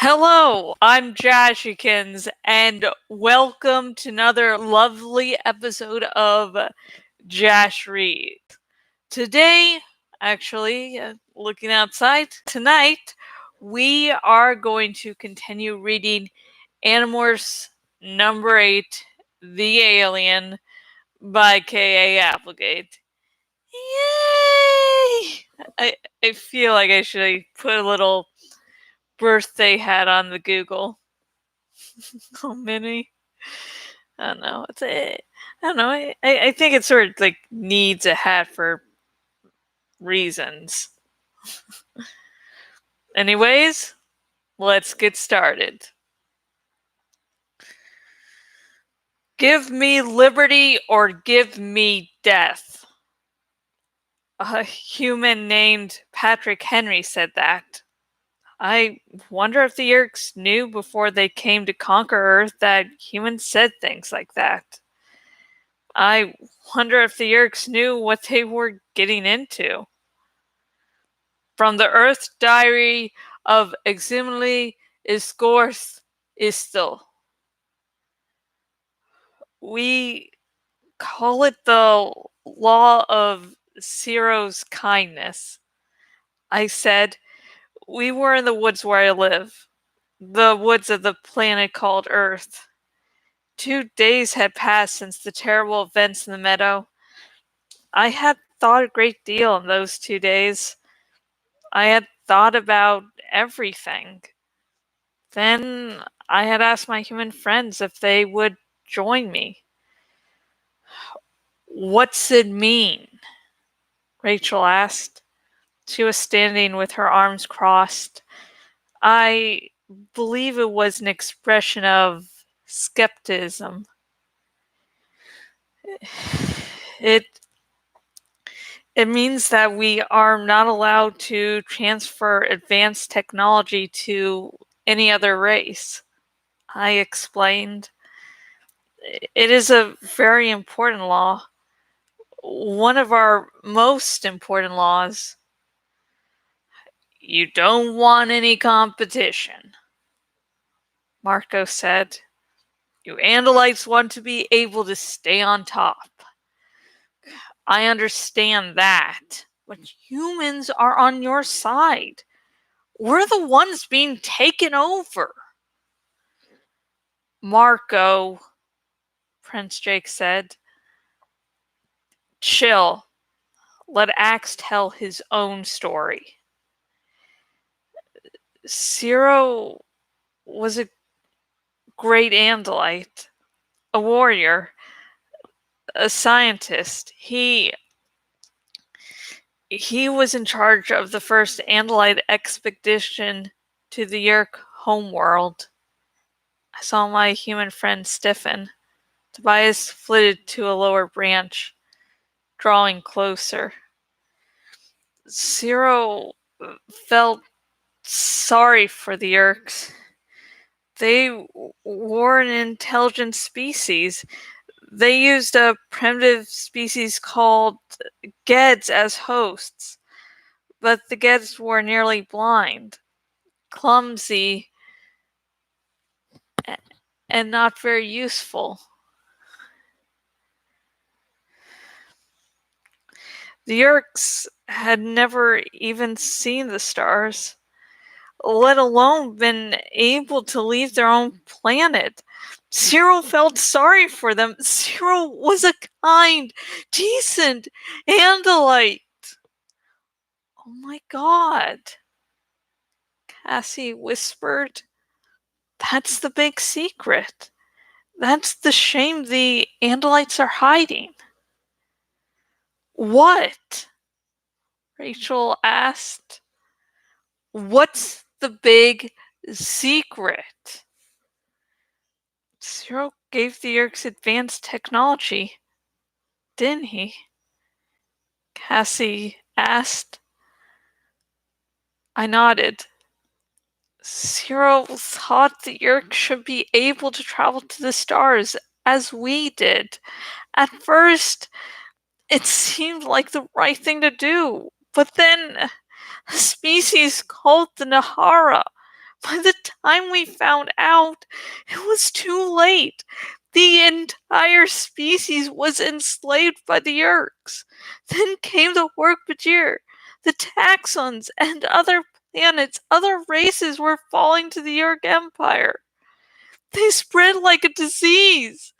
Hello, I'm Jashikins, and welcome to another lovely episode of Jash Read. Today, actually, looking outside, tonight, we are going to continue reading Animorphs number 8, The Alien, by K.A. Applegate. Yay! I feel like I should put a little birthday hat on the Google. Oh, Minnie. I don't know. I don't know. I think it sort of like needs a hat for reasons. Anyways, let's get started. Give me liberty or give me death. A human named Patrick Henry said that. I wonder if the Yerks knew before they came to conquer Earth that humans said things like that. I wonder if the Yerks knew what they were getting into. From the Earth Diary of Eximili Iscorth Istil. We call it the law of Ciro's kindness. I said, we were in the woods where I live. The woods of the planet called Earth. 2 days had passed since the terrible events in the meadow. I had thought a great deal in those 2 days. I had thought about everything. Then I had asked my human friends if they would join me. What's it mean? Rachel asked. She was standing with her arms crossed. I believe it was an expression of skepticism. It means that we are not allowed to transfer advanced technology to any other race. I explained. It is a very important law. One of our most important laws. You don't want any competition, Marco said. You Andalites want to be able to stay on top. I understand that, but humans are on your side. We're the ones being taken over. Marco, Prince Jake said. Chill. Let Axe tell his own story. Ciro was a great Andalite, a warrior, a scientist. He was in charge of the first Andalite expedition to the Yerk homeworld. I saw my human friend stiffen. Tobias flitted to a lower branch, drawing closer. Ciro felt sorry for the Yerks. They were an intelligent species. They used a primitive species called Geds as hosts, but the Geds were nearly blind, clumsy, and not very useful. The Yerks had never even seen the stars, let alone been able to leave their own planet. Cyril felt sorry for them. Cyril was a kind, decent Andalite. Oh my God, Cassie whispered. That's the big secret. That's the shame the Andalites are hiding. What? Rachel asked. What's the big secret? Cyril gave the Yerks advanced technology, didn't he? Cassie asked. I nodded. Cyril thought the Yerk should be able to travel to the stars as we did. At first, it seemed like the right thing to do, but then a species called the Nahara By the time we found out, it was too late. The entire species was enslaved by the Yeerks. Then came the Hork-Bajir, the Taxons, and other planets. Other races were falling to the Yeerk Empire. They spread like a disease.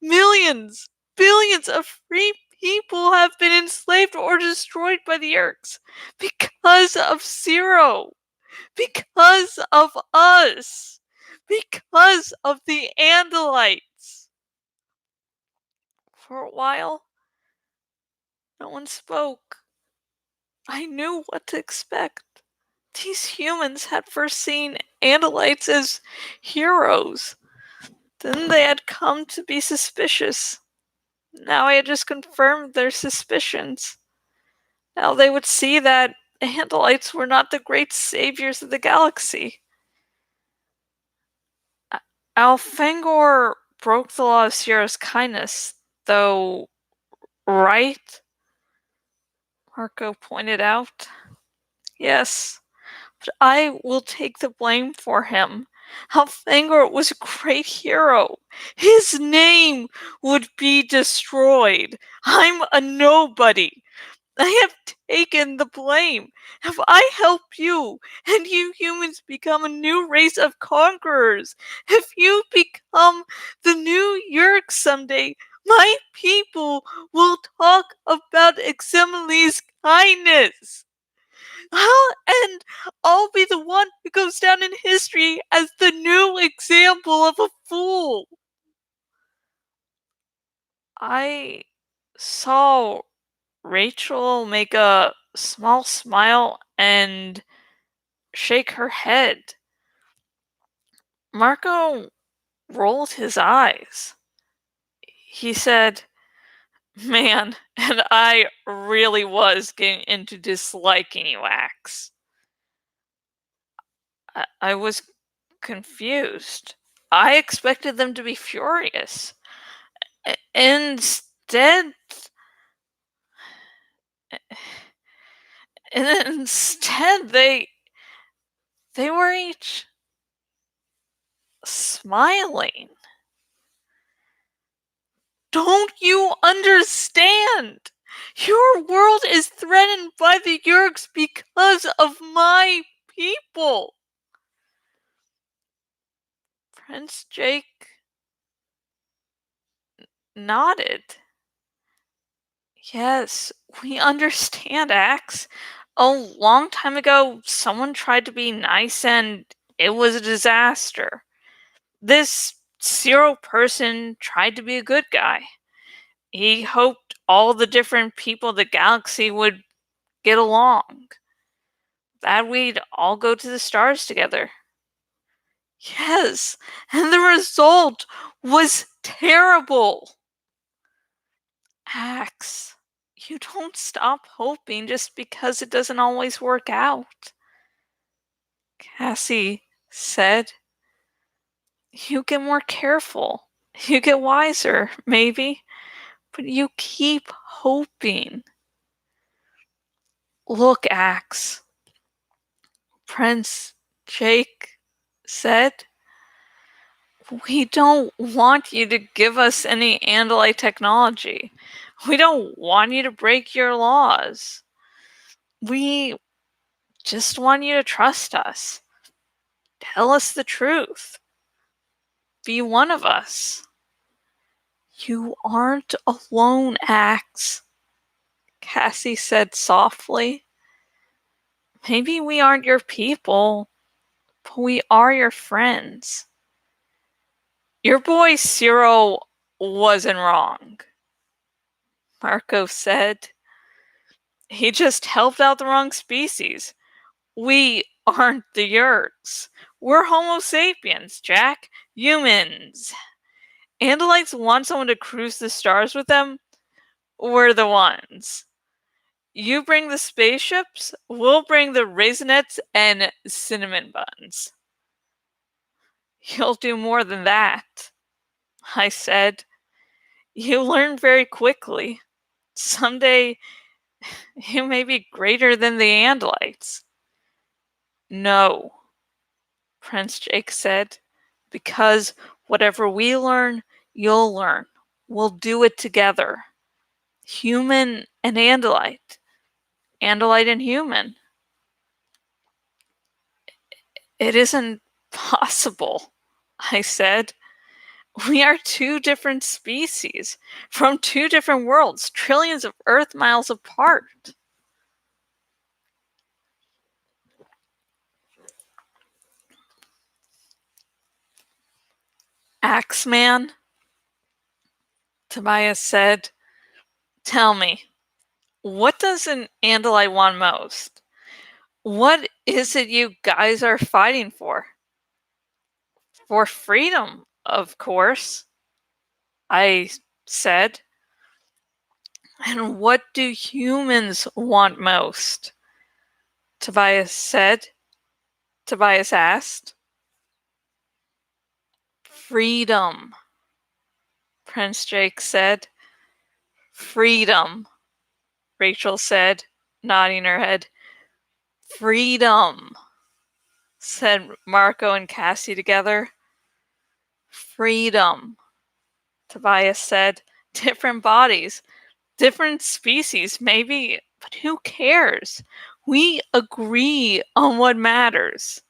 Millions, billions of free people have been enslaved or destroyed by the Yeerks because of Zero. Because of us. Because of the Andalites. For a while, no one spoke. I knew what to expect. These humans had first seen Andalites as heroes. Then they had come to be suspicious. Now I had just confirmed their suspicions. Now they would see that Andalites were not the great saviors of the galaxy. Alfengor broke the law of Sierra's kindness, though, right? Marco pointed out. Yes, but I will take the blame for him. Alfengor was a great hero. His name would be destroyed. I'm a nobody. I have taken the blame. Have I helped you and you humans become a new race of conquerors? If you become the new Yeerk someday, my people will talk about Exemeli's kindness. I'll be the one who goes down in history as the new example of a fool. I saw Rachel make a small smile and shake her head. Marco rolled his eyes. He said, "Man, and I really was getting into disliking you, Axe." I was confused. I expected them to be furious. Instead, they were each smiling. Don't you understand? Your world is threatened by the Yeerks because of my people. Prince Jake nodded. Yes, we understand, Axe. A long time ago, someone tried to be nice and it was a disaster. This Zero person tried to be a good guy. He hoped all the different people of the galaxy would get along. That we'd all go to the stars together. Yes, and the result was terrible. Axe, you don't stop hoping just because it doesn't always work out. Cassie said, you get more careful. You get wiser, maybe, but you keep hoping. Look, Axe, Prince Jake said, we don't want you to give us any Andalite technology. We don't want you to break your laws. We just want you to trust us. Tell us the truth. Be one of us. You aren't alone, Axe, Cassie said softly. Maybe we aren't your people, but we are your friends. Your boy Zero wasn't wrong, Marco said. He just helped out the wrong species. We aren't the Yeerks. We're Homo sapiens, Jack. Humans. Andalites want someone to cruise the stars with them. We're the ones. You bring the spaceships, we'll bring the raisinets and cinnamon buns. You'll do more than that, I said. You learn very quickly. Someday, you may be greater than the Andalites. No, Prince Jake said, because whatever we learn, you'll learn. We'll do it together. Human and Andalite. Andalite and human. It isn't possible, I said. We are two different species, from two different worlds, trillions of Earth miles apart. Axeman, Tobias said, tell me, what does an Andalite want most? What is it you guys are fighting for? For freedom, of course, I said. And what do humans want most? Tobias said. Tobias asked. Freedom, Prince Jake said. Freedom, Rachel said, nodding her head. Freedom, said Marco and Cassie together. Freedom, Tobias said. Different bodies, different species, maybe, but who cares? We agree on what matters.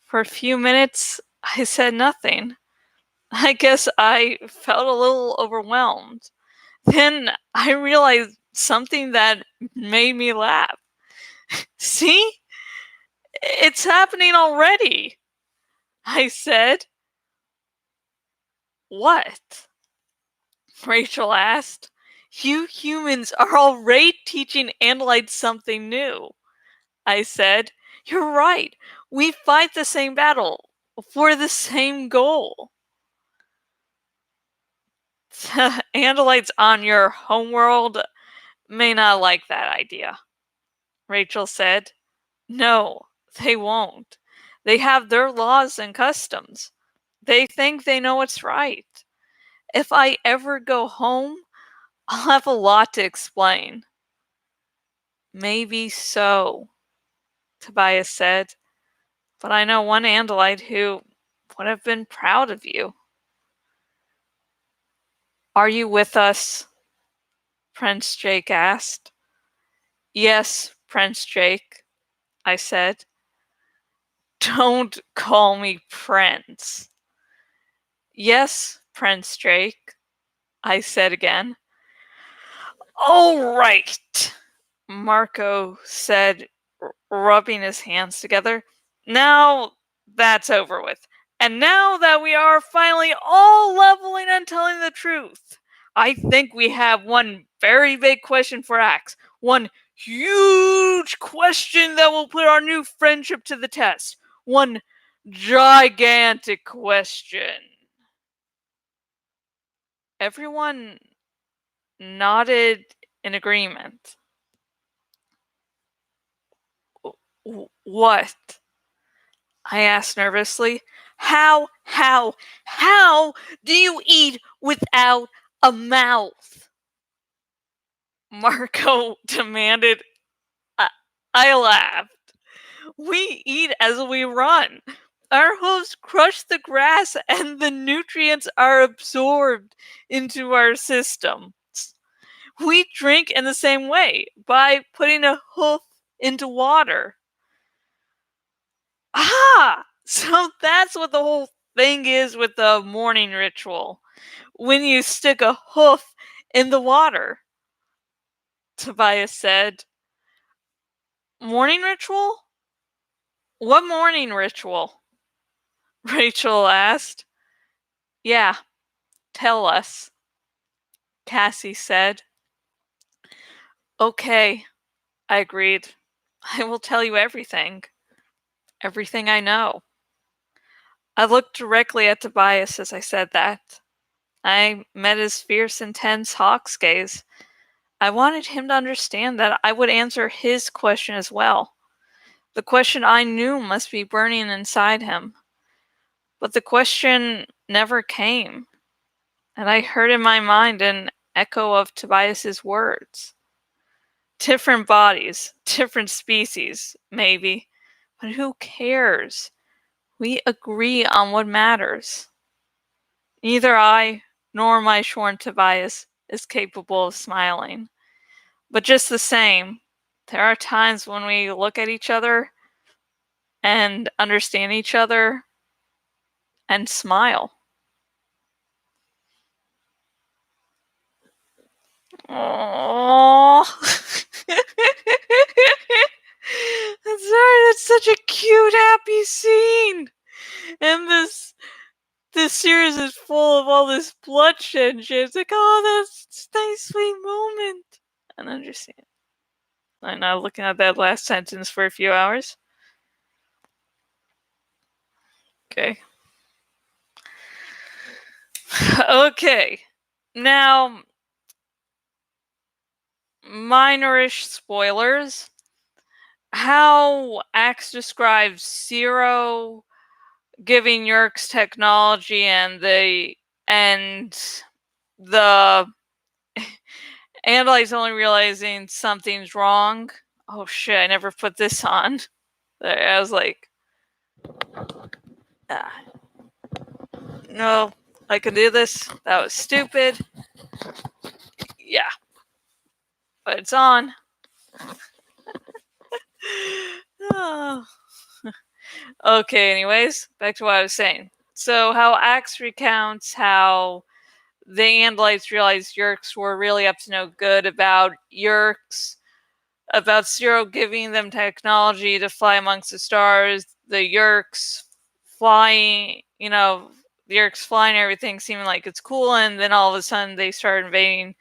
For a few minutes, I said nothing. I guess I felt a little overwhelmed. Then I realized something that made me laugh. See? It's happening already, I said. What? Rachel asked. You humans are already teaching Andalites something new, I said. You're right. We fight the same battle for the same goal. The Andalites on your homeworld may not like that idea, Rachel said. No, they won't. They have their laws and customs. They think they know what's right. If I ever go home, I'll have a lot to explain. Maybe so, Tobias said, but I know one Andalite who would have been proud of you. Are you with us? Prince Jake asked. Yes, Prince Jake, I said. Don't call me Prince. Yes, Prince Jake, I said again. All right, Marco said, rubbing his hands together. Now that's over with. And now that we are finally all leveling and telling the truth, I think we have one very big question for Axe. One huge question that will put our new friendship to the test. One gigantic question. Everyone nodded in agreement. What? I asked nervously. How do you eat without a mouth? Marco demanded. I laughed. We eat as we run. Our hooves crush the grass and the nutrients are absorbed into our systems. We drink in the same way, by putting a hoof into water. Ah! So that's what the whole thing is with the morning ritual. When you stick a hoof in the water, Tobias said. Morning ritual? What morning ritual? Rachel asked. Yeah, tell us, Cassie said. Okay, I agreed. I will tell you everything. Everything I know. I looked directly at Tobias as I said that. I met his fierce, intense hawk's gaze. I wanted him to understand that I would answer his question as well. The question I knew must be burning inside him. But the question never came, and I heard in my mind an echo of Tobias's words. Different bodies, different species, maybe, but who cares? We agree on what matters. Neither I nor my shorn Tobias is capable of smiling. But just the same, there are times when we look at each other and understand each other and smile. Aww. That's such a cute, happy scene. And this series is full of all this bloodshed and shit. It's like, oh, that's a nice, sweet moment. I understand. I'm not looking at that last sentence for a few hours. Okay. Okay. Now, minorish spoilers. How Axe describes Zero giving Yerk's technology and the Andalite's only realizing something's wrong. Oh shit, I never put this on. I was like, ah, no, I can do this. That was stupid. Yeah, but it's on. Oh. Okay, anyways, back to what I was saying. So, how Axe recounts how the Andalites realized Yerks were really up to no good about Zero giving them technology to fly amongst the stars, the Yerks flying, the Yerks flying everything seeming like it's cool, and then all of a sudden they start invading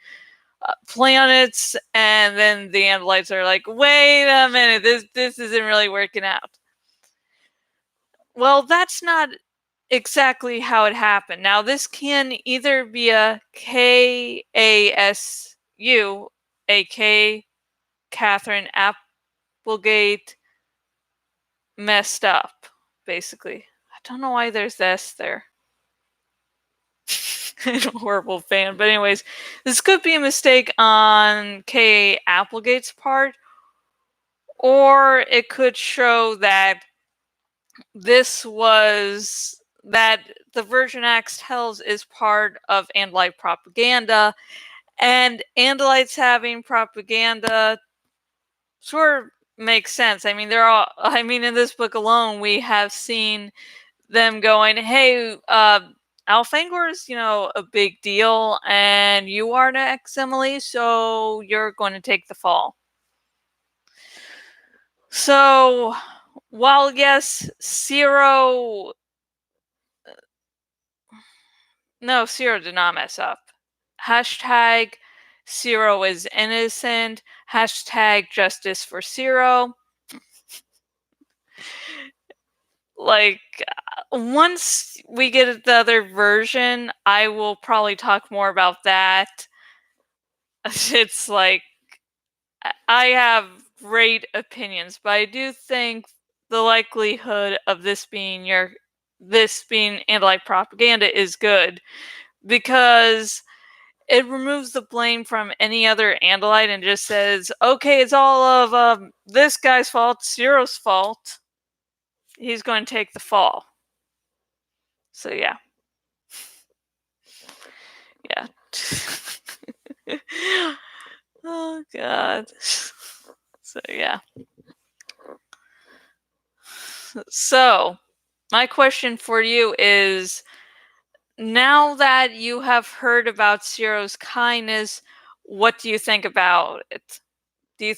planets, and then the Andalites are like, wait a minute, this isn't really working out. Well, that's not exactly how it happened. Now, this can either be a KASU, a Catherine Applegate messed up, basically. I don't know why there's S there. I'm a horrible fan. But anyways, this could be a mistake on K. Applegate's part, or it could show that that the version Axe tells is part of Andalite propaganda, and Andalites having propaganda sort of makes sense. I mean, in this book alone, we have seen them going, hey, Alfangor's, a big deal, and you are next, Emily, so you're going to take the fall. So, while yes, Zero did not mess up. Hashtag Zero is innocent. Hashtag justice for Zero. Like, once we get the other version, I will probably talk more about that. It's like, I have great opinions, but I do think the likelihood of this being Andalite propaganda is good, because it removes the blame from any other Andalite and just says, okay, it's all of this guy's fault, Zero's fault. He's going to take the fall. So yeah. Yeah. Oh god. So yeah. So, my question for you is, now that you have heard about Zero's kindness, what do you think about it? Do you,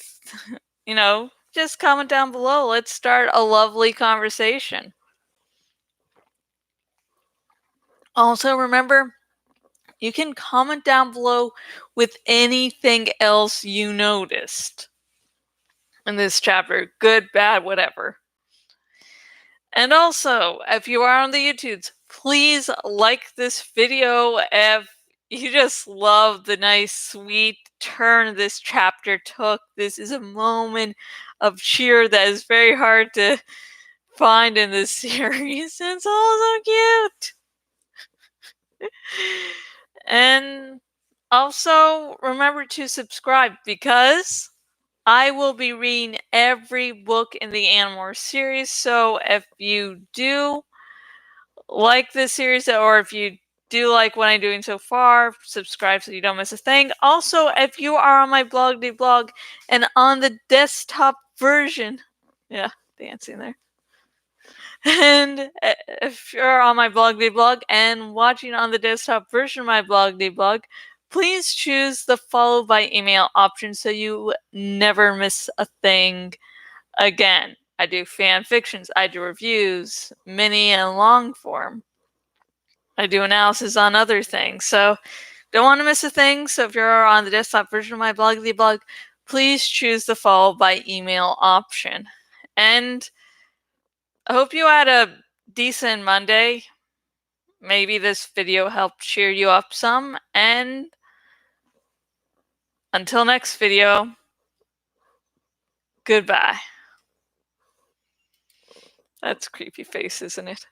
just comment down below. Let's start a lovely conversation. Also, remember, you can comment down below with anything else you noticed in this chapter, good, bad, whatever. And also, if you are on the YouTubes, please like this video if you just love the nice, sweet turn this chapter took. This is a moment of cheer that is very hard to find in this series. It's all so cute. And also, remember to subscribe, because I will be reading every book in the Animorphs series, so if you do like this series, or if you do like what I'm doing so far, subscribe so you don't miss a thing. Also, if you are on my blog and on the desktop version, yeah, dancing there. And if you're on my blog and watching on the desktop version of my blog, please choose the follow by email option so you never miss a thing again. I do fan fictions, I do reviews, mini and long form. I do analysis on other things. So don't want to miss a thing. So if you're on the desktop version of my blog, please choose the follow by email option. And I hope you had a decent Monday. Maybe this video helped cheer you up some. And until next video, goodbye. That's a creepy face, isn't it?